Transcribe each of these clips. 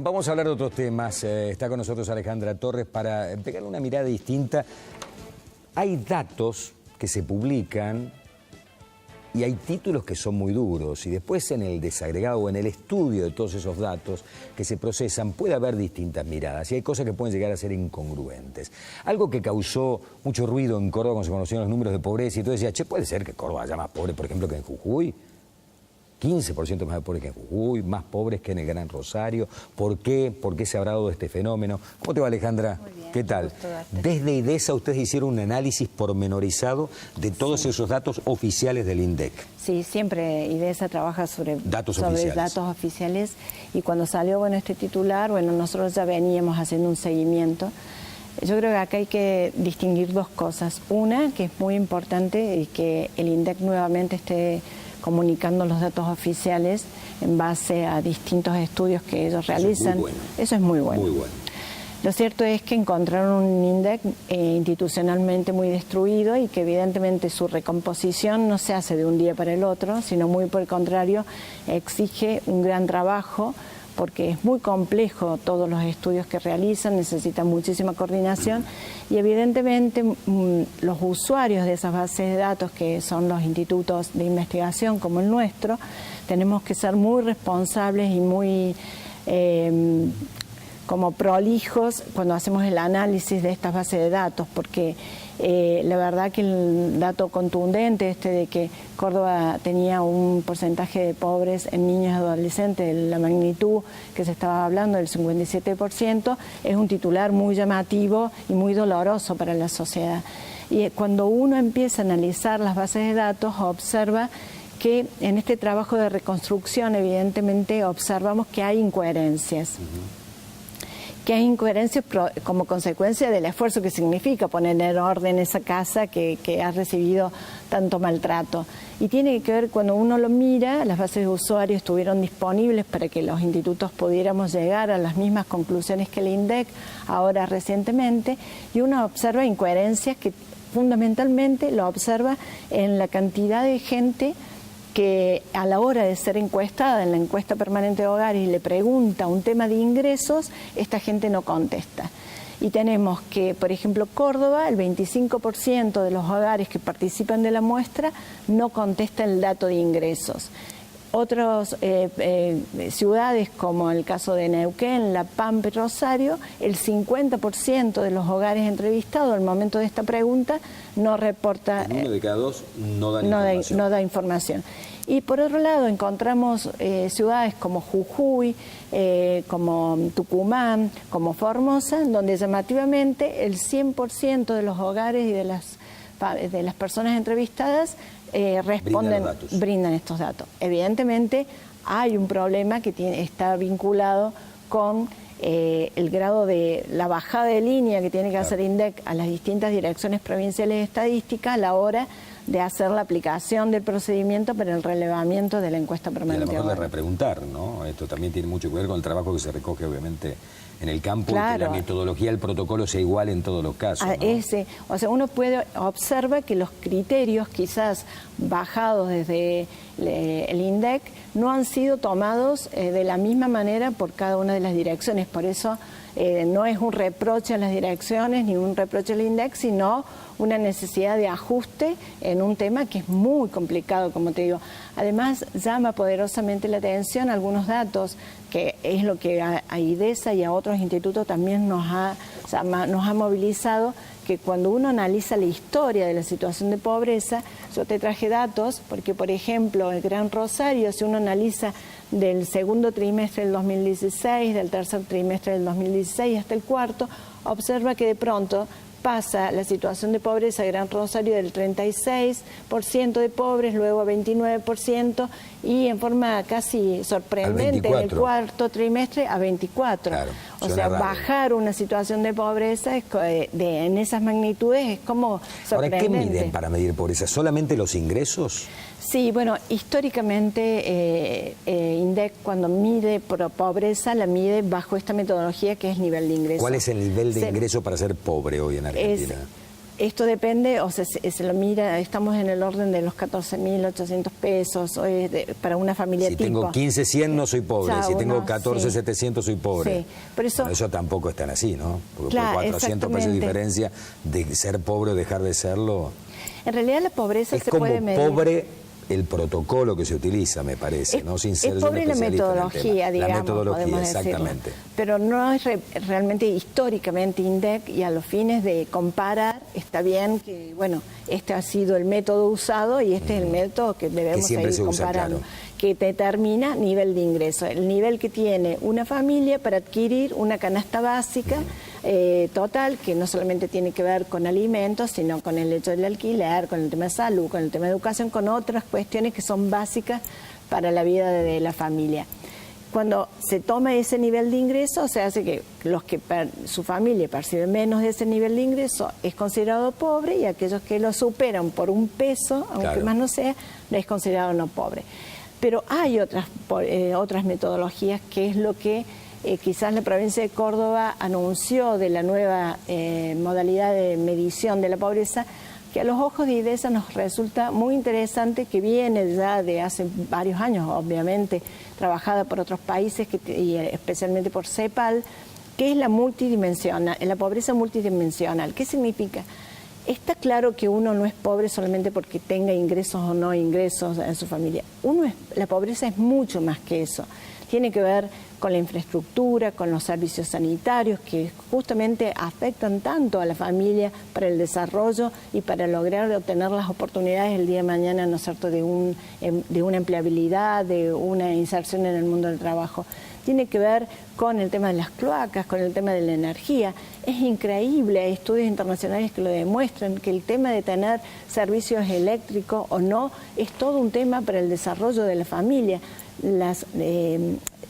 vamos a hablar de otros temas. Está con nosotros Alejandra Torres para pegarle una mirada distinta. Hay datos que se publican y hay títulos que son muy duros, y después en el desagregado o en el estudio de todos esos datos que se procesan puede haber distintas miradas y hay cosas que pueden llegar a ser incongruentes. Algo que causó mucho ruido en Córdoba cuando se conocieron los números de pobreza y todo, decía, che, puede ser que Córdoba haya más pobres, por ejemplo, que en Jujuy. 15% más pobres que en Jujuy, más pobres que en el Gran Rosario. ¿Por qué? ¿Por qué se habrá dado este fenómeno? ¿Cómo te va, Alejandra? Muy bien, ¿Qué tal? gusto. Desde IDESA ustedes hicieron un análisis pormenorizado de todos esos datos oficiales del INDEC. Sí, siempre IDESA trabaja sobre datos oficiales y cuando salió este titular, nosotros ya veníamos haciendo un seguimiento. Yo creo que acá hay que distinguir dos cosas. Una, que es muy importante, y que el INDEC nuevamente esté comunicando los datos oficiales en base a distintos estudios que ellos realizan. Eso es muy bueno. Muy bueno. Lo cierto es que encontraron un INDEC institucionalmente muy destruido y que evidentemente su recomposición no se hace de un día para el otro, sino muy por el contrario, exige un gran trabajo, porque es muy complejo todos los estudios que realizan, necesitan muchísima coordinación y evidentemente los usuarios de esas bases de datos, que son los institutos de investigación como el nuestro, tenemos que ser muy responsables y muy como prolijos cuando hacemos el análisis de estas bases de datos, porque la verdad que el dato contundente de que Córdoba tenía un porcentaje de pobres en niños y adolescentes, la magnitud que se estaba hablando del 57%, es un titular muy llamativo y muy doloroso para la sociedad. Y cuando uno empieza a analizar las bases de datos, observa que en este trabajo de reconstrucción evidentemente observamos que hay incoherencias. Que hay incoherencias como consecuencia del esfuerzo que significa poner en orden esa casa que ha recibido tanto maltrato. Y tiene que ver, cuando uno lo mira, las bases de usuarios estuvieron disponibles para que los institutos pudiéramos llegar a las mismas conclusiones que el INDEC ahora recientemente, y uno observa incoherencias que fundamentalmente lo observa en la cantidad de gente que a la hora de ser encuestada en la encuesta permanente de hogares y le pregunta un tema de ingresos, esta gente no contesta. Y tenemos que, por ejemplo, Córdoba, el 25% de los hogares que participan de la muestra no contesta el dato de ingresos. Otras ciudades, como el caso de Neuquén, La Pampa y Rosario, el 50% de los hogares entrevistados al momento de esta pregunta no reporta. Uno de cada dos no da información. Y por otro lado encontramos ciudades como Jujuy, como Tucumán, como Formosa, donde llamativamente el 100% de los hogares y de las personas entrevistadas brindan estos datos. Evidentemente hay un problema que está vinculado con el grado de la bajada de línea que tiene que hacer INDEC a las distintas direcciones provinciales de estadística a la hora de hacer la aplicación del procedimiento para el relevamiento de la encuesta permanente. Y a lo mejor de repreguntar, ¿no? Esto también tiene mucho que ver con el trabajo que se recoge, obviamente, en el campo, claro, que la metodología, el protocolo sea igual en todos los casos, ¿no? Uno puede observar que los criterios quizás bajados desde el INDEC no han sido tomados de la misma manera por cada una de las direcciones. Por eso no es un reproche a las direcciones ni un reproche al INDEC, sino una necesidad de ajuste en un tema que es muy complicado, como te digo. Además, llama poderosamente la atención algunos datos, que es lo que a IDESA y a otros institutos también nos ha movilizado, que cuando uno analiza la historia de la situación de pobreza, yo te traje datos, porque por ejemplo, el Gran Rosario, si uno analiza del segundo trimestre del 2016, del tercer trimestre del 2016 hasta el cuarto, observa que de pronto pasa la situación de pobreza Gran Rosario del 36% de pobres, luego a 29%, y en forma casi sorprendente en el cuarto trimestre a 24%. Claro, o sea, bajar una situación de pobreza en esas magnitudes es como sorprendente. Ahora, ¿qué miden para medir pobreza? ¿Solamente los ingresos? Sí, bueno, históricamente INDEC cuando mide pobreza la mide bajo esta metodología que es nivel de ingreso. ¿Cuál es el nivel de ingreso para ser pobre hoy en Argentina? Esto depende, o sea, se lo mira, estamos en el orden de los 14.800 pesos para una familia tipo. Si tengo 15.100 no soy pobre, si tengo 14.700 soy pobre. Sí, por eso, bueno, eso tampoco es tan así, ¿no? Porque claro, por 400 pesos de diferencia de ser pobre o dejar de serlo. En realidad la pobreza se puede medir. Es como pobre el protocolo que se utiliza, me parece, ¿no? Sin ser es pobre la metodología, digamos. La metodología, exactamente. Pero no es realmente históricamente INDEC, y a los fines de comparar, está bien que, bueno, este ha sido el método usado y este es el método que debemos seguir comparando. Claro. Que determina nivel de ingreso, el nivel que tiene una familia para adquirir una canasta básica total, que no solamente tiene que ver con alimentos, sino con el hecho del alquiler, con el tema de salud, con el tema de educación, con otras cuestiones que son básicas para la vida de la familia. Cuando se toma ese nivel de ingreso, se hace que los que su familia percibe menos de ese nivel de ingreso es considerado pobre, y aquellos que lo superan por un peso, aunque más no sea, es considerado no pobre. Pero hay otras metodologías, que es lo que quizás la provincia de Córdoba anunció de la nueva modalidad de medición de la pobreza, que a los ojos de IDESA nos resulta muy interesante, que viene ya de hace varios años, obviamente, trabajada por otros países y especialmente por CEPAL, que es la pobreza multidimensional. ¿Qué significa? Está claro que uno no es pobre solamente porque tenga ingresos o no ingresos en su familia. La pobreza es mucho más que eso. Tiene que ver con la infraestructura, con los servicios sanitarios, que justamente afectan tanto a la familia para el desarrollo y para lograr obtener las oportunidades el día de mañana, ¿no es cierto?, de una empleabilidad, de una inserción en el mundo del trabajo. Tiene que ver con el tema de las cloacas, con el tema de la energía. Es increíble, hay estudios internacionales que lo demuestran, que el tema de tener servicios eléctricos o no es todo un tema para el desarrollo de la familia.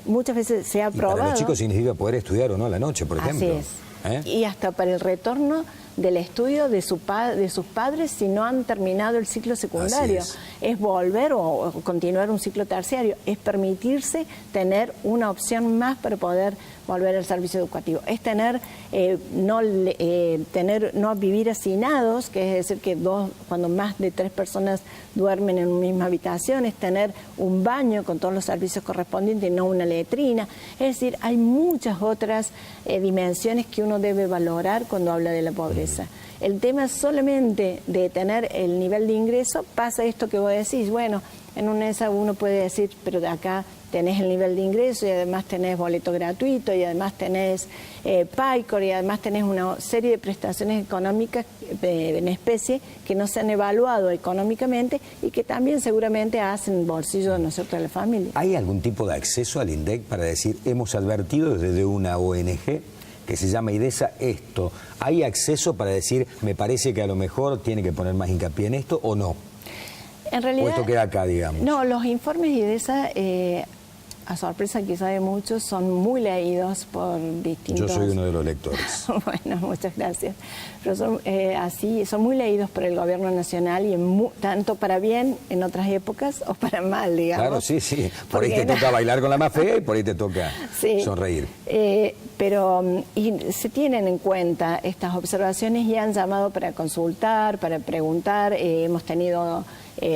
Muchas veces se ha probado. Para los chicos significa poder estudiar o no a la noche, por ejemplo. Así es. Y hasta para el retorno del estudio de sus padres si no han terminado el ciclo secundario. Es volver o continuar un ciclo terciario. Es permitirse tener una opción más para poder volver al servicio educativo. Es no vivir hacinados, que es decir que cuando más de 3 personas duermen en una misma habitación, es tener un baño con todos los servicios correspondientes y no una letrina. Es decir, hay muchas otras dimensiones que uno debe valorar cuando habla de la pobreza. El tema solamente de tener el nivel de ingreso, pasa esto que vos decís, bueno, en una de esas uno puede decir, pero de acá tenés el nivel de ingreso y además tenés boleto gratuito y además tenés PAICOR y además tenés una serie de prestaciones económicas en especie que no se han evaluado económicamente y que también seguramente hacen bolsillo de nosotros, de la familia. ¿Hay algún tipo de acceso al INDEC para decir, hemos advertido desde una ONG que se llama IDESA esto? ¿Hay acceso para decir, me parece que a lo mejor tiene que poner más hincapié en esto o no? En realidad, ¿o esto queda acá, digamos? No, los informes de IDESA, a sorpresa quizá de muchos, son muy leídos por distintos... Yo soy uno de los lectores. Bueno, muchas gracias. Pero son muy leídos por el gobierno nacional y tanto para bien en otras épocas o para mal, digamos. Claro, sí. Por ahí te toca bailar con la más fea y por ahí te toca sonreír. Pero se tienen en cuenta estas observaciones y han llamado para consultar, para preguntar. Hemos tenido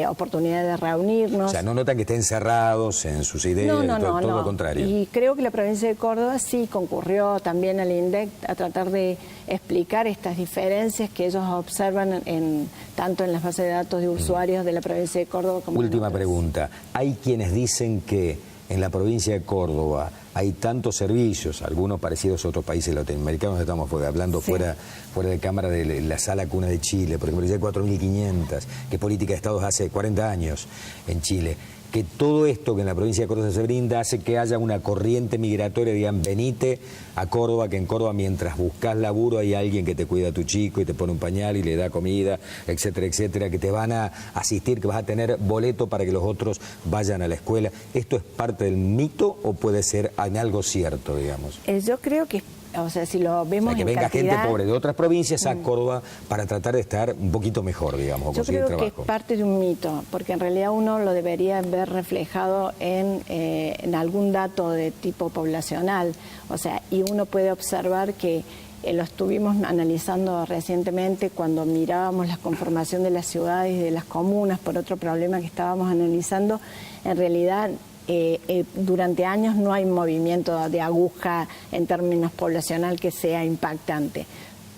oportunidad de reunirnos. O sea, no notan que estén cerrados en sus ideas, todo lo contrario. Y creo que la provincia de Córdoba sí concurrió también al INDEC a tratar de explicar estas diferencias que ellos observan tanto en las bases de datos de usuarios de la provincia de Córdoba como Última pregunta. Hay quienes dicen que en la provincia de Córdoba hay tantos servicios, algunos parecidos a otros países latinoamericanos, estamos hablando fuera de cámara de la Sala Cuna de Chile, por ejemplo, ya hay 4.500, que política de Estados hace 40 años en Chile, que todo esto que en la provincia de Córdoba se brinda hace que haya una corriente migratoria, digan, venite a Córdoba, que en Córdoba mientras buscas laburo hay alguien que te cuida a tu chico y te pone un pañal y le da comida, etcétera, etcétera, que te van a asistir, que vas a tener boleto para que los otros vayan a la escuela. ¿Esto es parte del mito o puede ser en algo cierto, digamos? Yo creo que, o sea, si lo vemos que venga gente pobre de otras provincias a Córdoba para tratar de estar un poquito mejor, digamos, o conseguir trabajo. Yo creo que es parte de un mito, porque en realidad uno lo debería ver reflejado en algún dato de tipo poblacional, o sea, y uno puede observar que lo estuvimos analizando recientemente cuando mirábamos la conformación de las ciudades y de las comunas por otro problema que estábamos analizando. En realidad, durante años no hay movimiento de aguja en términos poblacional que sea impactante.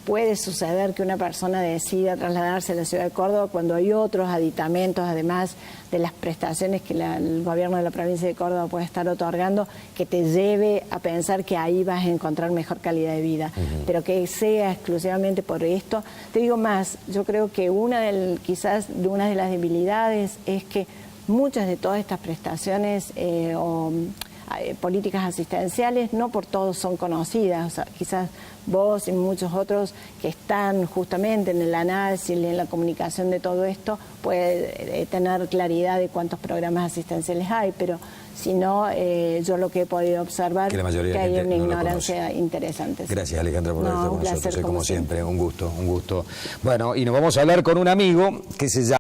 Puede suceder que una persona decida trasladarse a la ciudad de Córdoba cuando hay otros aditamentos, además de las prestaciones que el gobierno de la provincia de Córdoba puede estar otorgando, que te lleve a pensar que ahí vas a encontrar mejor calidad de vida. Pero que sea exclusivamente por esto. Te digo más, yo creo que quizás una de las debilidades es que muchas de todas estas prestaciones políticas asistenciales no por todos son conocidas. O sea, quizás vos y muchos otros que están justamente en el análisis y en la comunicación de todo esto puede tener claridad de cuántos programas asistenciales hay, pero si no, yo lo que he podido observar que hay una ignorancia interesante. Gracias, Alejandra, por estar con nosotros. Como siempre, un gusto. Bueno, y nos vamos a hablar con un amigo que se llama